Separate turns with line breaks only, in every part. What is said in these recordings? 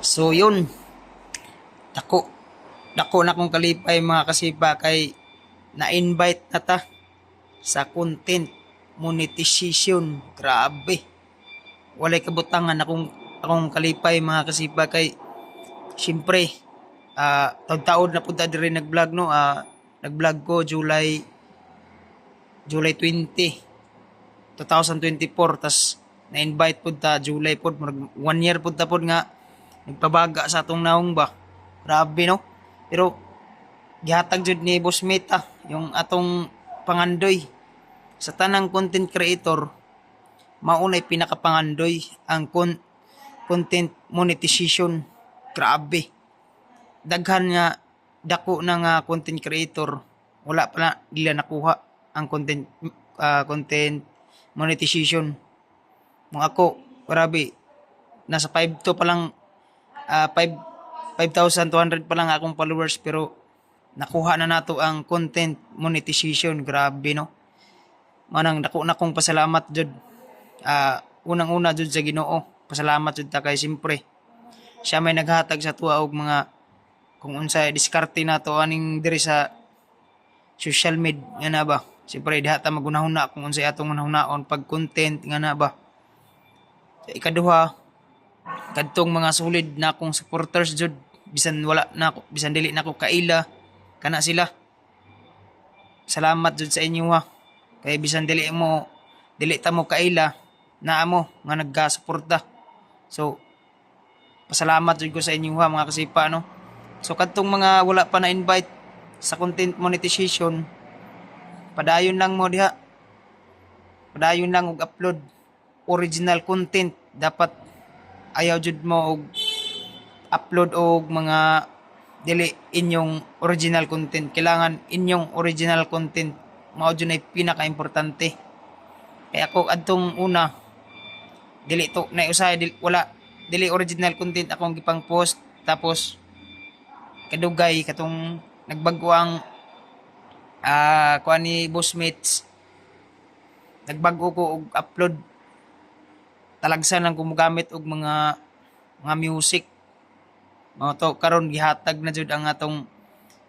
So yun, dako dako na kong kalipay mga kasipa kay na-invite na ta sa content monetization. Grabe. Walay kabutangan akong kalipay mga kasipa kay syempre taud-taod na punta diri nag-vlog no. Nag-vlog ko July 20, 2024 tas na-invite pud ta July pud, 1 year pud ta pud nga nagpabaga sa atong naong ba. Grabe no. Pero gihatag jud ni Boss Meta yung atong pangandoy sa tanang content creator. Maunay pinakapangandoy ang content monetization. Grabe. Daghan nga dako na nga content creator wala pa na dila nakuha ang content monetization. Mo ako, grabe, nasa 5 to pa lang, 5,200 pa lang akong followers pero nakuha na nato ang content monetization. Grabe no. Manang dako na kong pasalamat jud. Unang-una jud sa Ginoo. Pasalamat jud ta kay simpre siya may naghatag sa tuwa og mga kung unsa diskarte nato aning diri sa social media nga na ba. Siyempre diha ta magunahuna kung unsay atong hunahunahon pag content nga na ba. Sa ikaduha, kadtong mga solid na akong supporters jud, bisan wala na ako, bisan dili na ako kaila kana sila. Salamat jud sa inyo ha. Kay bisan dili ta mo kaila, naa mo nga nagka-suporta. So pasalamat jud ko sa inyo ha mga kasipa no. So kadtong mga wala pa na invite sa content monetization, padayon lang mo diha. Padayon lang og upload original content. Dapat ayaw jud mo og upload og mga dili inyong original content. Kailangan inyong original content mao jud ay pinaka-importante. Kaya ako adtong una dili to na usay dili original content akong gipang post, tapos kadugay katong nagbago ang kuan ni Bossmates, nagbago ko og upload, talagsan lang kumugamit og mga music mao to. Karon gihatag na jud ang atong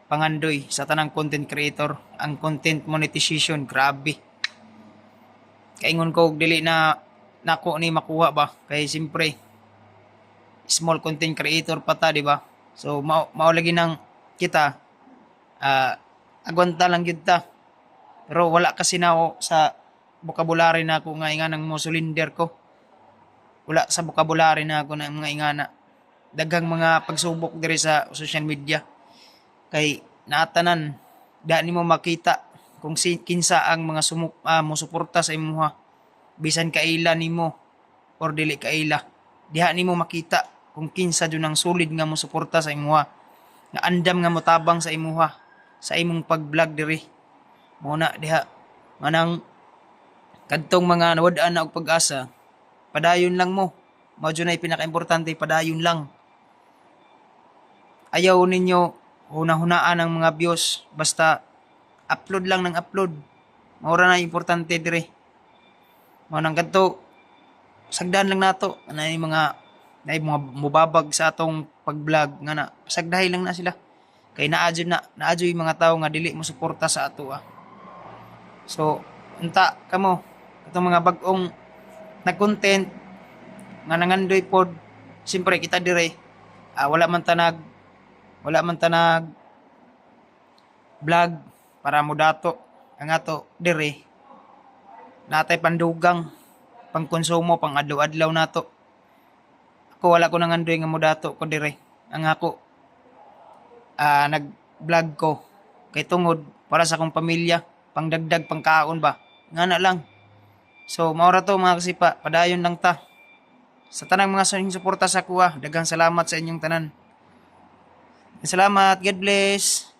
pangandoy sa tanang content creator ang content monetization. Grabe, kaingon ko dili na nako ni makuha ba kay simpre small content creator pa ta, di ba? So mao lagi nang kita agwanta lang gyud ta. Pero wala kasi na ako sa vocabulary na ako nga inganang mo sulinder ko. Wala sa vocabulary na ako na mga ingana. Daghang mga pagsubok diri sa social media. Kay naatanan da nimo makita kung kinsa ang mga mosuporta sa imuha. Bisan kaila nimo or dili kaila. Diha nimo makita kung kinsa jud ang solid nga mosuporta sa imuha. Nga andam nga motabang sa imuha sa imong pag-vlog diri. Mao na diha manang kadtong mga nawad-an na og pag-asa, padayon lang mo. Mao jud ay pinaka-importante, padayon lang. Ayaw ninyo hunahunaan ang mga views, basta upload lang ng upload. Mao ra na importante dire. Mao nang kadto sagdan lang nato na mga mubabag sa atong pag-vlog nga na pasagdahay lang na sila. Kay naadyo yung mga tao nga dili mo suporta sa ato So unta kamo katong mga bag-ong nag-content nga nangandoy pod, siyempre kita dire wala man tanag vlog para mo dato ang ato dire. Natay pandugang pangkonsumo pang adlaw-adlaw nato. Ako wala ko nangandoy nga mo dato ko dire. Ang ako nag-vlog ko kay tungod para sa akong pamilya, pangdagdag pangkaon ba. Ngana lang. So maura to mga kasipa, padayon lang ta. Sa tanang mga suporta sa kuha, daghang salamat sa inyong tanan. Salamat, God bless.